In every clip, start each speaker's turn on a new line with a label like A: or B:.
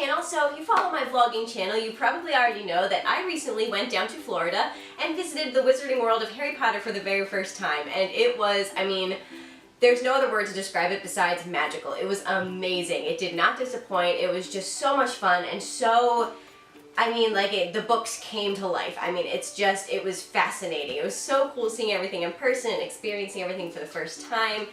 A: channel, so if you follow my vlogging channel, you probably already know that I recently went down to Florida and visited the Wizarding World of Harry Potter for the very first time, and it was, I mean, there's no other word to describe it besides magical. It was amazing. It did not disappoint. It was just so much fun and so, I mean, like, the books came to life. I mean, it was fascinating. It was so cool seeing everything in person and experiencing everything for the first time.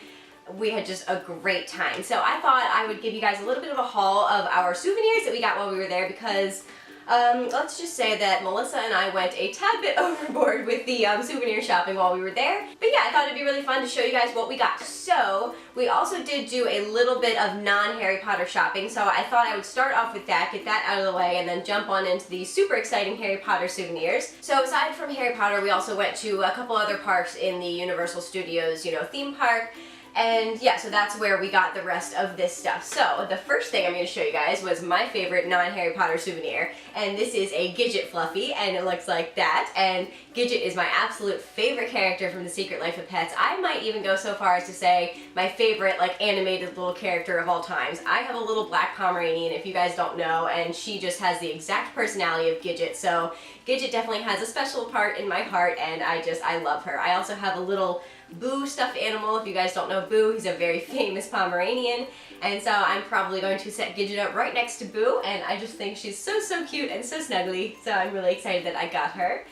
A: We had just a great time. So I thought I would give you guys a little bit of a haul of our souvenirs that we got while we were there because let's just say that Melissa and I went a tad bit overboard with the souvenir shopping while we were there. But yeah, I thought it'd be really fun to show you guys what we got. So we also did do a little bit of non-Harry Potter shopping, so I thought I would start off with that, get that out of the way, and then jump on into the super exciting Harry Potter souvenirs. So aside from Harry Potter, we also went to a couple other parks in the Universal Studios, theme park. And yeah, so that's where we got the rest of this stuff. So the first thing I'm going to show you guys was my favorite non-Harry Potter souvenir, and this is a Gidget Fluffy, and it looks like that. And Gidget is my absolute favorite character from The Secret Life of Pets. I might even go so far as to say my favorite, like, animated little character of all times. I have a little black Pomeranian, if you guys don't know, and she just has the exact personality of Gidget. So Gidget definitely has a special part in my heart, and I love her. I also have a little Boo stuffed animal. If you guys don't know Boo, he's a very famous Pomeranian, and so I'm probably going to set Gidget up right next to Boo, and I just think she's so cute and so snuggly, so I'm really excited that I got her.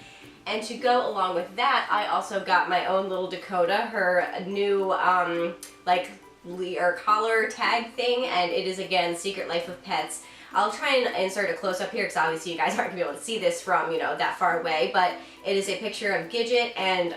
A: And to go along with that, I also got my own little Dakota, her new collar tag thing, and it is again Secret Life of Pets. I'll try and insert a close-up here because obviously you guys aren't going to be able to see this from, that far away, but it is a picture of Gidget and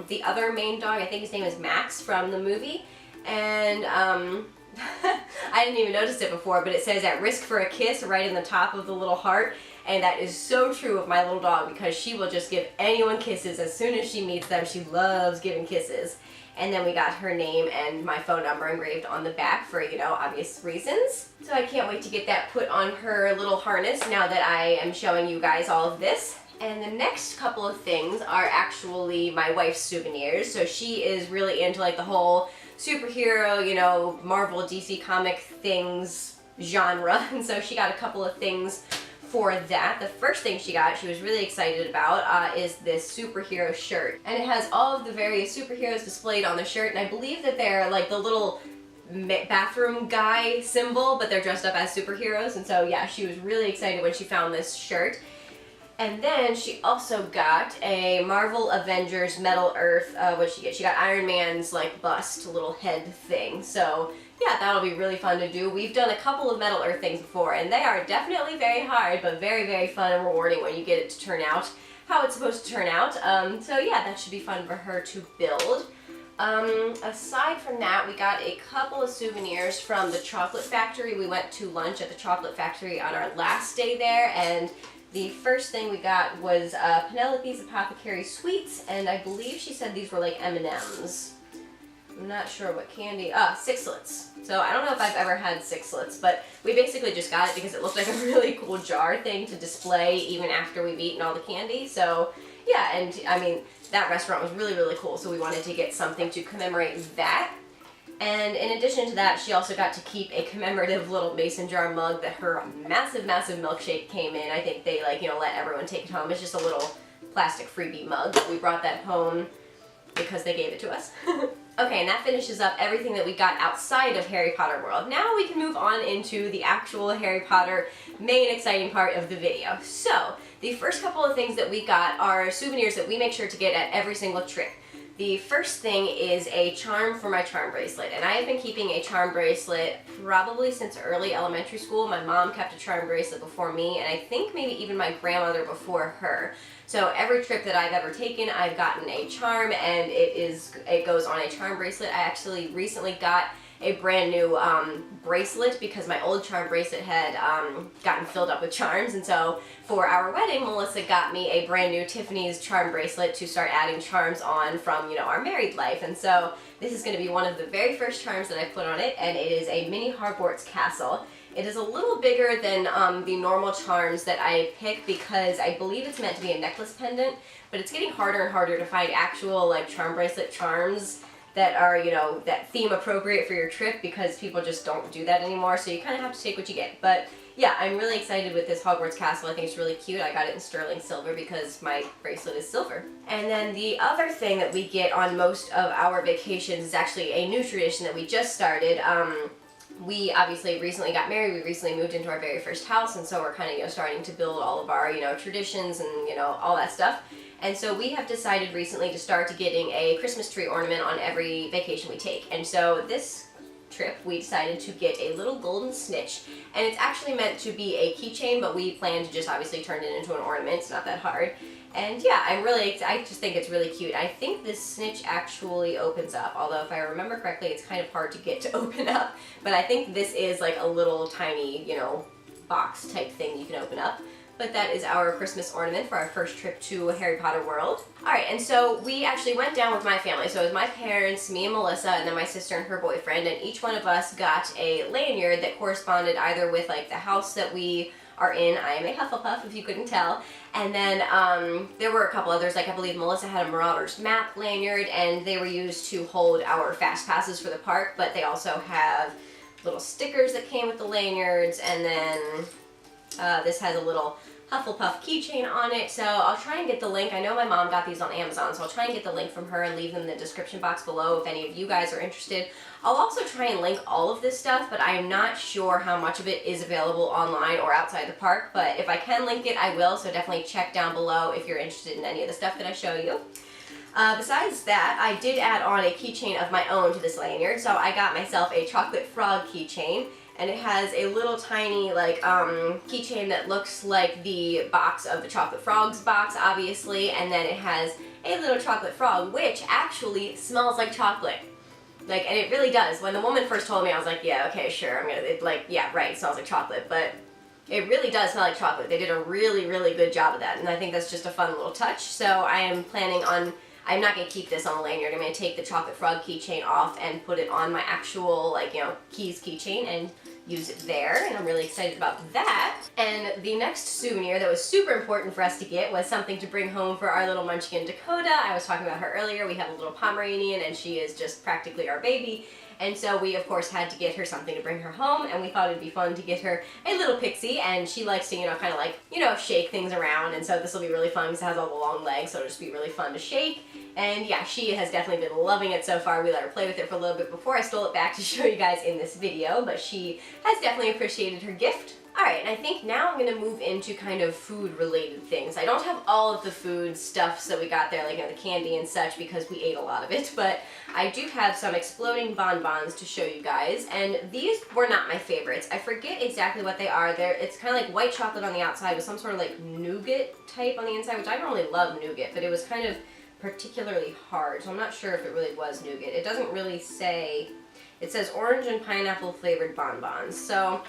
A: the other main dog. I think his name is Max from the movie, and I didn't even notice it before, but it says "at risk for a kiss" right in the top of the little heart, and that is so true of my little dog because she will just give anyone kisses as soon as she meets them. She loves giving kisses. And then we got her name and my phone number engraved on the back for, obvious reasons. So I can't wait to get that put on her little harness now that I am showing you guys all of this. And the next couple of things are actually my wife's souvenirs. So she is really into like the whole superhero, Marvel, DC comic things genre. And so she got a couple of things for that. The first thing she was really excited about, is this superhero shirt. And it has all of the various superheroes displayed on the shirt, and I believe that they're like the little bathroom guy symbol, but they're dressed up as superheroes, and so yeah, she was really excited when she found this shirt. And then she also got a Marvel Avengers Metal Earth, what'd she get? She got Iron Man's like bust, little head thing, so yeah, that'll be really fun to do. We've done a couple of Metal Earth things before, and they are definitely very hard, but very fun and rewarding when you get it to turn out how it's supposed to turn out. So yeah, that should be fun for her to build. Aside from that, we got a couple of souvenirs from the Chocolate Factory. We went to lunch at the Chocolate Factory on our last day there, and the first thing we got was Penelope's Apothecary Sweets, and I believe she said these were like M&Ms. I'm not sure what candy. Sixlets. So I don't know if I've ever had Sixlets, but we basically just got it because it looked like a really cool jar thing to display even after we've eaten all the candy. So yeah, and I mean, that restaurant was really cool, so we wanted to get something to commemorate that. And in addition to that, she also got to keep a commemorative little mason jar mug that her massive milkshake came in. I think they let everyone take it home. It's just a little plastic freebie mug. We brought that home because they gave it to us. Okay, and that finishes up everything that we got outside of Harry Potter World. Now we can move on into the actual Harry Potter main exciting part of the video. So, the first couple of things that we got are souvenirs that we make sure to get at every single trip. The first thing is a charm for my charm bracelet, and I have been keeping a charm bracelet probably since early elementary school. My mom kept a charm bracelet before me, and I think maybe even my grandmother before her. So every trip that I've ever taken, I've gotten a charm, and it goes on a charm bracelet. I actually recently got a brand new bracelet because my old charm bracelet had gotten filled up with charms, and so for our wedding, Melissa got me a brand new Tiffany's charm bracelet to start adding charms on from, our married life. And so this is going to be one of the very first charms that I put on it, and it is a mini Hogwarts castle. It is a little bigger than the normal charms that I pick because I believe it's meant to be a necklace pendant, but it's getting harder and harder to find actual charm bracelet charms that are, that theme appropriate for your trip because people just don't do that anymore, so you kind of have to take what you get. But yeah, I'm really excited with this Hogwarts castle. I think it's really cute. I got it in sterling silver because my bracelet is silver. And then the other thing that we get on most of our vacations is actually a new tradition that we just started. We obviously recently got married. We recently moved into our very first house, and so we're kind of, starting to build all of our, traditions and, all that stuff. And so we have decided recently to start getting a Christmas tree ornament on every vacation we take. And so this trip we decided to get a little golden snitch, and it's actually meant to be a keychain, but we plan to just obviously turn it into an ornament. It's not that hard. And yeah, I just think it's really cute. I think this snitch actually opens up, although if I remember correctly, it's kind of hard to get to open up. But I think this is like a little tiny, box type thing you can open up. But that is our Christmas ornament for our first trip to Harry Potter World. Alright, and so we actually went down with my family. So it was my parents, me and Melissa, and then my sister and her boyfriend, and each one of us got a lanyard that corresponded either with like the house that we are in. I am a Hufflepuff, if you couldn't tell. And then there were a couple others, like I believe Melissa had a Marauders Map Lanyard, and they were used to hold our fast passes for the park, but they also have little stickers that came with the lanyards, and then this has a little Hufflepuff keychain on it, so I'll try and get the link. I know my mom got these on Amazon, so I'll try and get the link from her and leave them in the description box below if any of you guys are interested. I'll also try and link all of this stuff, but I am not sure how much of it is available online or outside the park, but if I can link it, I will, so definitely check down below if you're interested in any of the stuff that I show you. Besides that, I did add on a keychain of my own to this lanyard, so I got myself a chocolate frog keychain. And it has a little tiny, like, keychain that looks like the box of the Chocolate Frogs box, obviously, and then it has a little chocolate frog, which actually smells like chocolate. Like, and it really does. When the woman first told me, I was like, yeah, okay, sure, yeah, right, it smells like chocolate, but it really does smell like chocolate. They did a really, really good job of that, and I think that's just a fun little touch, so I am planning on, I'm not going to keep this on the lanyard. I'm going to take the Chocolate Frog keychain off and put it on my actual, like, keys keychain and use it there, and I'm really excited about that. And the next souvenir that was super important for us to get was something to bring home for our little munchkin Dakota. I was talking about her earlier. We have a little Pomeranian, and she is just practically our baby. And so we, of course, had to get her something to bring her home, and we thought it'd be fun to get her a little pixie, and she likes to, kind of like, shake things around, and so this will be really fun because it has all the long legs, so it'll just be really fun to shake. And yeah, she has definitely been loving it so far. We let her play with it for a little bit before I stole it back to show you guys in this video, but she has definitely appreciated her gift. Alright, and I think now I'm going to move into kind of food-related things. I don't have all of the food stuffs that we got there, like the candy and such, because we ate a lot of it, but I do have some exploding bonbons to show you guys, and these were not my favorites. I forget exactly what they are. It's kind of like white chocolate on the outside with some sort of like nougat type on the inside, which I don't really love nougat, but it was kind of particularly hard, so I'm not sure if it really was nougat. It doesn't really say. It says orange and pineapple flavored bonbons, so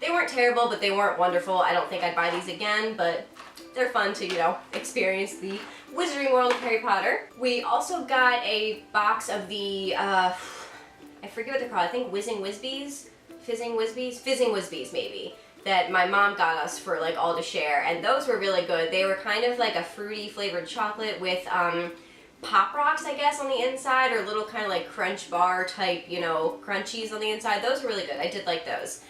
A: they weren't terrible, but they weren't wonderful. I don't think I'd buy these again, but they're fun to, experience the Wizarding World of Harry Potter. We also got a box of the, I forget what they're called, I think Fizzing Whizbees maybe, that my mom got us for like all to share, and those were really good. They were kind of like a fruity flavored chocolate with Pop Rocks, I guess, on the inside, or little kind of like Crunch Bar type, crunchies on the inside. Those were really good. I did like those.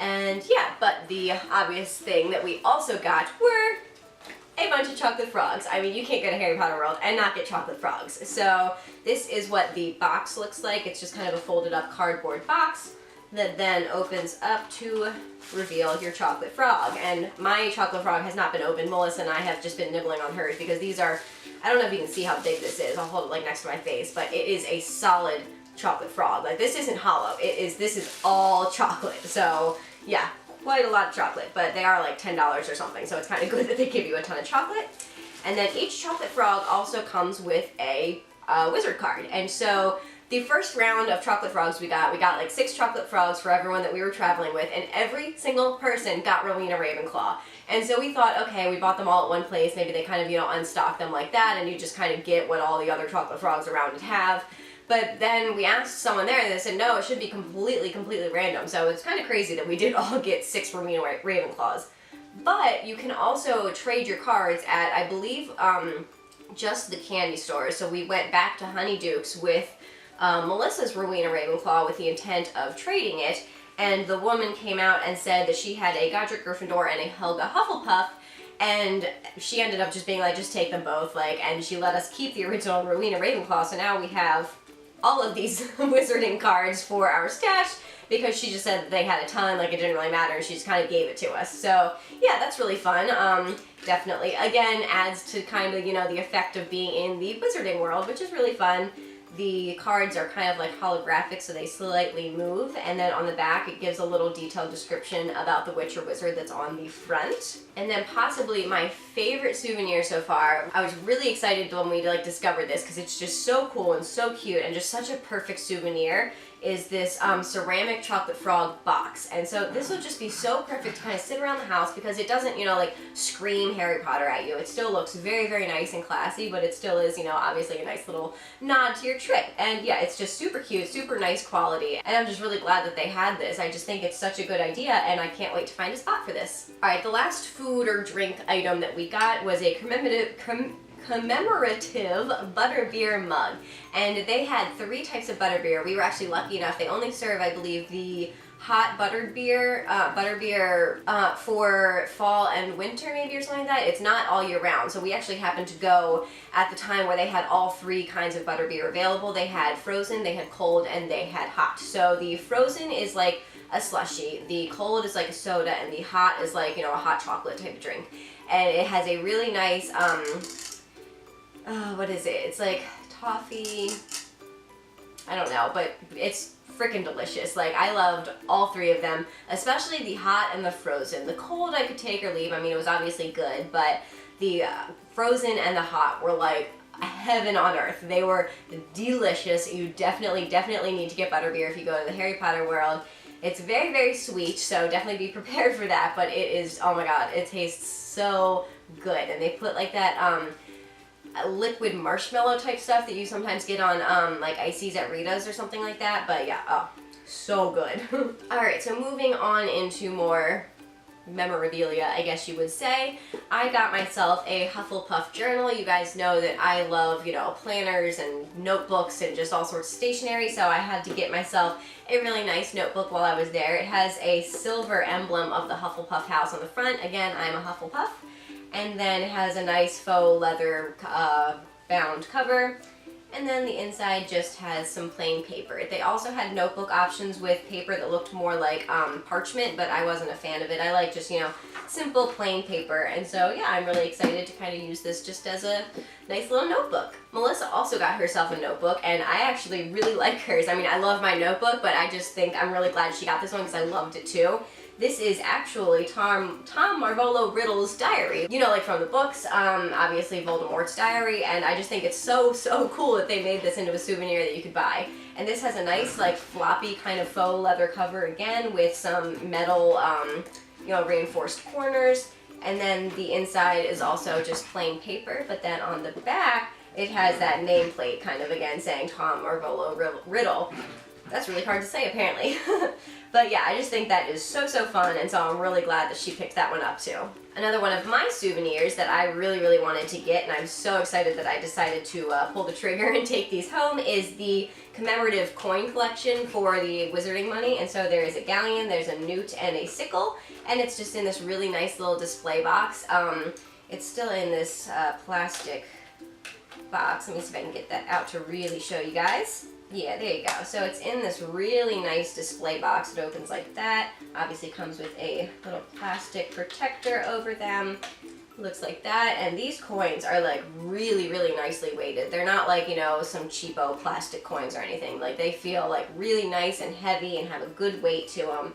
A: And yeah, but the obvious thing that we also got were a bunch of chocolate frogs. I mean, you can't go to Harry Potter World and not get chocolate frogs. So this is what the box looks like. It's just kind of a folded up cardboard box that then opens up to reveal your chocolate frog. And my chocolate frog has not been opened. Melissa and I have just been nibbling on hers because these are, I don't know if you can see how big this is. I'll hold it like next to my face, but it is a solid chocolate frog. Like, this isn't hollow. This is all chocolate. So yeah, quite a lot of chocolate, but they are like $10 or something, so it's kind of good that they give you a ton of chocolate. And then each chocolate frog also comes with a wizard card. And so the first round of chocolate frogs we got like 6 chocolate frogs for everyone that we were traveling with, and every single person got Rowena Ravenclaw. And so we thought, okay, we bought them all at one place, maybe they kind of, unstock them like that, and you just kind of get what all the other chocolate frogs around it have. But then we asked someone there, and they said, no, it should be completely random. So it's kind of crazy that we did all get 6 Rowena Ravenclaws. But you can also trade your cards at, I believe, just the candy stores. So we went back to Honeydukes with Melissa's Rowena Ravenclaw with the intent of trading it. and the woman came out and said that she had a Godric Gryffindor and a Helga Hufflepuff, and she ended up just being like, just take them both, like, and she let us keep the original Rowena Ravenclaw, so now we have all of these wizarding cards for our stash, because she just said that they had a ton, like it didn't really matter, and she just kind of gave it to us. So yeah, that's really fun. Definitely, again, adds to kind of, you know, the effect of being in the wizarding world, which is really fun. The cards are kind of like holographic, so they slightly move, and then on the back it gives a little detailed description about the witch or wizard that's on the front. And then possibly my favorite souvenir so far, I was really excited when we like discovered this because it's just so cool and so cute and just such a perfect souvenir, is this ceramic chocolate frog box. And so this will just be so perfect to kind of sit around the house because it doesn't, you know, like scream Harry Potter at you. It still looks very, very nice and classy, but it still is, you know, obviously a nice little nod to your trip. And yeah, it's just super cute, super nice quality. And I'm just really glad that they had this. I just think it's such a good idea, and I can't wait to find a spot for this. All right, the last food or drink item that we got was a commemorative butterbeer mug, and they had 3 types of butterbeer. We were actually lucky enough, they only serve, I believe, the hot butterbeer for fall and winter maybe, or something like that. It's not all year round, so we actually happened to go at the time where they had all 3 kinds of butterbeer available. They had frozen, they had cold, and they had hot. So the frozen is like a slushie, the cold is like a soda, and the hot is like, you know, a hot chocolate type of drink. And it has a really nice what is it? It's like toffee, I don't know, but it's freaking delicious. Like, I loved all 3 of them, especially the hot and the frozen. The cold I could take or leave. I mean, it was obviously good, but the frozen and the hot were like heaven on earth. They were delicious. You definitely need to get butterbeer if you go to the Harry Potter world. It's very, very sweet, so definitely be prepared for that, but it is, oh my god, it tastes so good. And they put like that liquid marshmallow type stuff that you sometimes get on like ices at Rita's or something like that, but yeah, oh, so good. Alright, so moving on into more memorabilia, I guess you would say. I got myself a Hufflepuff Journal. You guys know that I love, you know, planners and notebooks and just all sorts of stationery, so I had to get myself a really nice notebook while I was there. It has a silver emblem of the Hufflepuff house on the front. Again, I'm a Hufflepuff. And then it has a nice faux leather bound cover. And then the inside just has some plain paper. They also had notebook options with paper that looked more like parchment, but I wasn't a fan of it. I like just, you know, simple plain paper. And so yeah, I'm really excited to kind of use this just as a nice little notebook. Melissa also got herself a notebook, and I actually really like hers. I mean, I love my notebook, but I just think I'm really glad she got this one because I loved it too. This is actually Tom Marvolo Riddle's diary. You know, like from the books, obviously Voldemort's diary, and I just think it's so cool that they made this into a souvenir that you could buy. And this has a nice, like, floppy kind of faux leather cover again with some metal, you know, reinforced corners. And then the inside is also just plain paper, but then on the back, it has that nameplate kind of again saying Tom Marvolo Riddle. That's really hard to say, apparently. But yeah, I just think that is so fun, and so I'm really glad that she picked that one up too. Another one of my souvenirs that I really wanted to get, and I'm so excited that I decided to pull the trigger and take these home, is the Commemorative coin collection for the Wizarding Money. And so there is a galleon, there's a newt, and a sickle, and it's just in this really nice little display box. It's still in this plastic box. Let me see if I can get that out to really show you guys. Yeah, there you go. So it's in this really nice display box. It opens like that. Obviously comes with a little plastic protector over them. Looks like that. And these coins are like really nicely weighted. They're not like, you know, some cheapo plastic coins or anything. Like, they feel like really nice and heavy and have a good weight to them.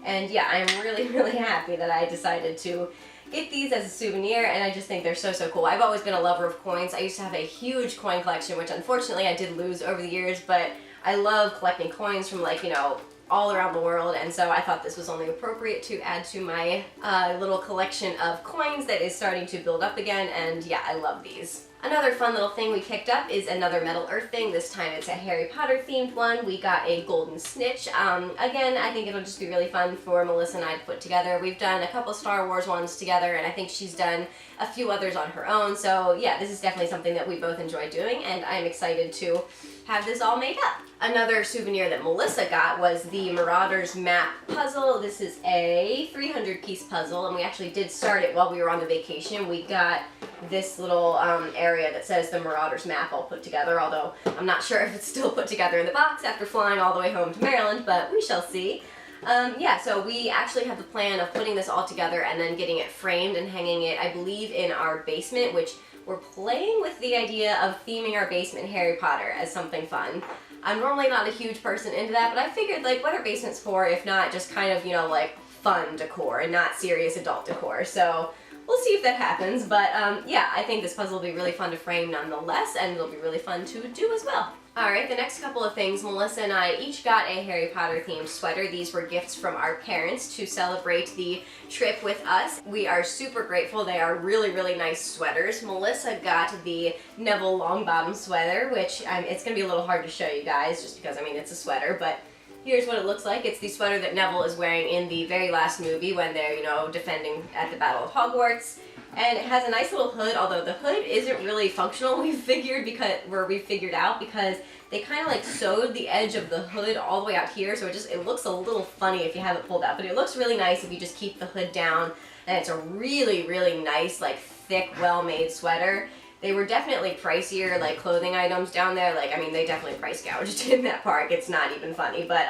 A: And yeah, I'm really happy that I decided to get these as a souvenir, and I just think they're so cool. I've always been a lover of coins. I used to have a huge coin collection, which unfortunately I did lose over the years, but I love collecting coins from, like, you know, all around the world, and so I thought this was only appropriate to add to my little collection of coins that is starting to build up again, and yeah, I love these. Another fun little thing we picked up is another Metal Earth thing. This time it's a Harry Potter themed one. We got a golden snitch. Again, I think it'll just be really fun for Melissa and I to put together. We've done a couple Star Wars ones together, and I think she's done a few others on her own. So yeah, this is definitely something that we both enjoy doing, and I'm excited to have this all made up. Another souvenir that Melissa got was the Marauders Map Puzzle. This is a 300-piece puzzle, and we actually did start it while we were on the vacation. We got this little area that says the Marauders Map all put together, although I'm not sure if it's still put together in the box after flying all the way home to Maryland, but we shall see. Yeah, so we actually have the plan of putting this all together and then getting it framed and hanging it, I believe, in our basement, which we're playing with the idea of theming our basement Harry Potter as something fun. I'm normally not a huge person into that, but I figured, like, what are basements for if not just kind of, you know, like, fun decor and not serious adult decor. So we'll see if that happens, but yeah, I think this puzzle will be really fun to frame nonetheless, and it'll be really fun to do as well. Alright, the next couple of things, Melissa and I each got a Harry Potter themed sweater. These were gifts from our parents to celebrate the trip with us. We are super grateful. They are really, really nice sweaters. Melissa got the Neville Longbottom sweater, which it's going to be a little hard to show you guys just because, I mean, it's a sweater, but here's what it looks like. It's the sweater that Neville is wearing in the very last movie when they're, you know, defending at the Battle of Hogwarts. And it has a nice little hood, although the hood isn't really functional, we figured out, because they kind of like sewed the edge of the hood all the way out here, so it looks a little funny if you have it pulled out, but it looks really nice if you just keep the hood down, and it's a really, really nice, like, thick, well-made sweater. They were definitely pricier, like, clothing items down there. Like, I mean, they definitely price gouged in that park. It's not even funny, but,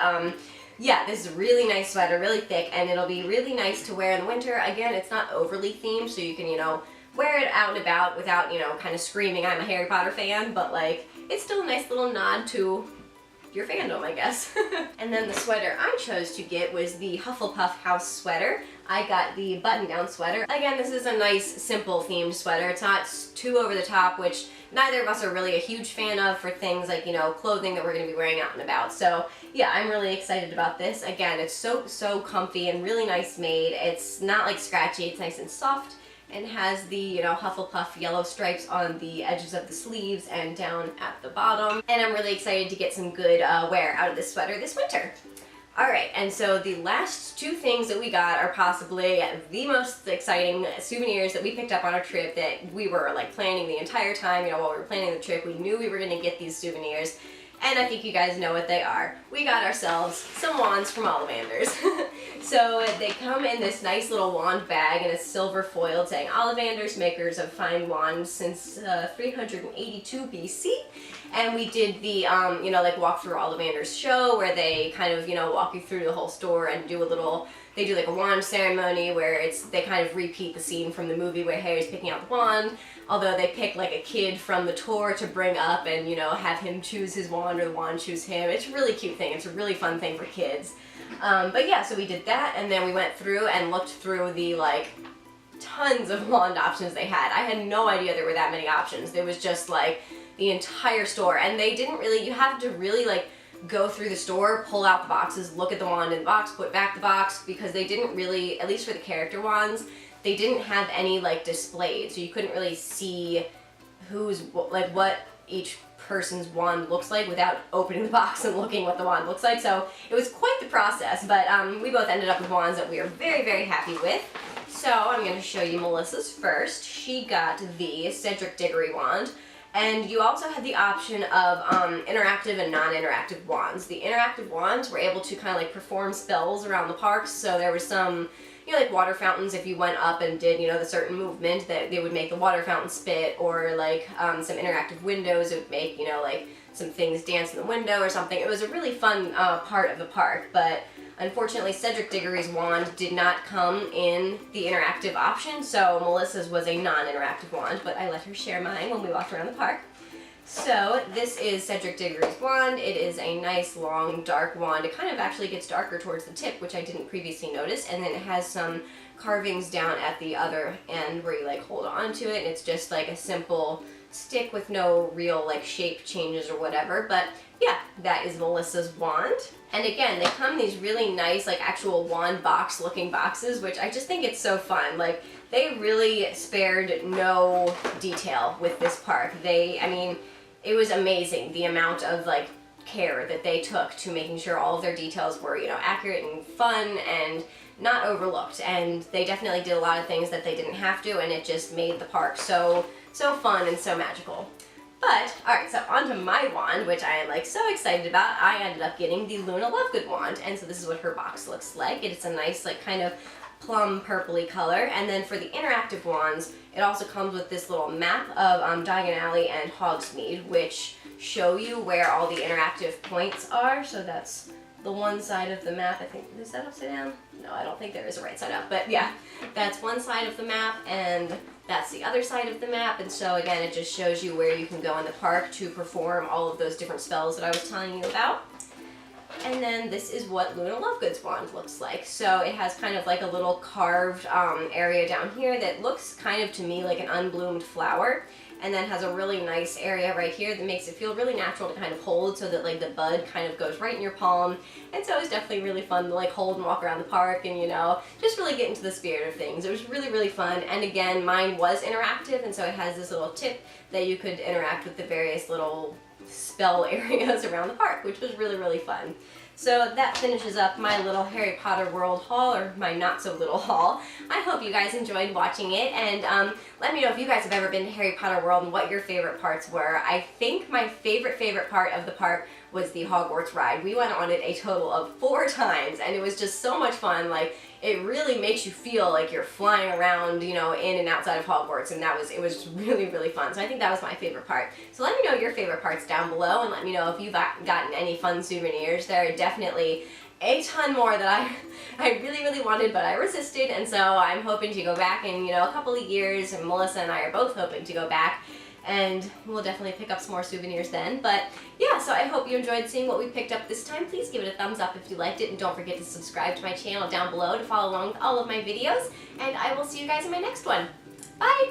A: yeah, this is a really nice sweater, really thick, and it'll be really nice to wear in the winter. Again, it's not overly themed, so you can, you know, wear it out and about without, you know, kind of screaming, I'm a Harry Potter fan, but, like, it's still a nice little nod to your fandom, I guess. And then the sweater I chose to get was the Hufflepuff House sweater. I got the button-down sweater. Again, this is a nice, simple themed sweater. It's not too over the top, which neither of us are really a huge fan of for things like, you know, clothing that we're going to be wearing out and about. So, yeah, I'm really excited about this. Again, it's so comfy and really nice made. It's not, like, scratchy. It's nice and soft, and has the, you know, Hufflepuff yellow stripes on the edges of the sleeves and down at the bottom. And I'm really excited to get some good wear out of this sweater this winter. Alright, and so the last two things that we got are possibly the most exciting souvenirs that we picked up on our trip that we were, like, planning the entire time. You know, while we were planning the trip, we knew we were going to get these souvenirs, and I think you guys know what they are. We got ourselves some wands from Ollivanders. So they come in this nice little wand bag in a silver foil saying Ollivanders, makers of fine wands since 382 BC. And we did the, you know, like, walk through Ollivanders show where they kind of, you know, walk you through the whole store and do a little, they do like a wand ceremony where they kind of repeat the scene from the movie where Harry's picking out the wand, although they pick, like, a kid from the tour to bring up and, you know, have him choose his wand or the wand choose him. It's a really cute thing. It's a really fun thing for kids. But yeah, so we did that, and then we went through and looked through the, like, tons of wand options they had. I had no idea there were that many options. There was just, like, the entire store, and they didn't really, you have to really, like, go through the store, pull out the boxes, look at the wand in the box, put back the box, because they didn't really, at least for the character wands, they didn't have any, like, displayed, so you couldn't really see who's, like, what each person's wand looks like without opening the box and looking what the wand looks like. So it was quite the process, but we both ended up with wands that we are very, very happy with. So I'm going to show you Melissa's first. She got the Cedric Diggory wand, and you also had the option of interactive and non-interactive wands. The interactive wands were able to kind of, like, perform spells around the parks, so there was some, you know, like, water fountains. If you went up and did, you know, the certain movement, that they would make the water fountain spit, or, like, some interactive windows, it would make, you know, like, some things dance in the window or something. It was a really fun part of the park, but unfortunately Cedric Diggory's wand did not come in the interactive option, so Melissa's was a non-interactive wand, but I let her share mine when we walked around the park. So this is Cedric Diggory's wand. It is a nice, long, dark wand. It kind of actually gets darker towards the tip, which I didn't previously notice, and then it has some carvings down at the other end where you, like, hold on to it, and it's just, like, a simple stick with no real, like, shape changes or whatever. But yeah, that is Melissa's wand. And again, they come in these really nice, like, actual wand box looking boxes, which I just think it's so fun. Like, they really spared no detail with this park. I mean, it was amazing the amount of, like, care that they took to making sure all of their details were, you know, accurate and fun and not overlooked. And they definitely did a lot of things that they didn't have to, and it just made the park so fun and so magical. But, alright, so onto my wand, which I am like so excited about. I ended up getting the Luna Lovegood wand, and so this is what her box looks like. It's a nice, like, kind of plum purpley color. And then for the interactive wands, it also comes with this little map of Diagon Alley and Hogsmeade, which show you where all the interactive points are. So that's the one side of the map. I think, is that upside down? No, I don't think there is a right side up, but yeah, that's one side of the map, and that's the other side of the map. And so again, it just shows you where you can go in the park to perform all of those different spells that I was telling you about. And then this is what Luna Lovegood's wand looks like. So it has kind of like a little carved area down here that looks kind of to me like an unbloomed flower, and then has a really nice area right here that makes it feel really natural to kind of hold, so that like the bud kind of goes right in your palm. And so it's definitely really fun to like hold and walk around the park and, you know, just really get into the spirit of things. It was really, really fun. And again, mine was interactive, and so it has this little tip that you could interact with the various little spell areas around the park, which was really, really fun. So that finishes up my little Harry Potter World haul, or my not so little haul. I hope you guys enjoyed watching it, and let me know if you guys have ever been to Harry Potter World and what your favorite parts were. I think my favorite part of the park was the Hogwarts ride. We went on it a total of 4 times, and it was just so much fun. Like, it really makes you feel like you're flying around, you know, in and outside of Hogwarts, and it was really, really fun. So I think that was my favorite part. So let me know your favorite parts down below, and let me know if you've gotten any fun souvenirs. There are definitely a ton more that I really, really wanted, but I resisted, and so I'm hoping to go back in, you know, a couple of years, and Melissa and I are both hoping to go back, and we'll definitely pick up some more souvenirs then. But yeah, so I hope you enjoyed seeing what we picked up this time. Please give it a thumbs up if you liked it, and don't forget to subscribe to my channel down below to follow along with all of my videos, and I will see you guys in my next one. Bye!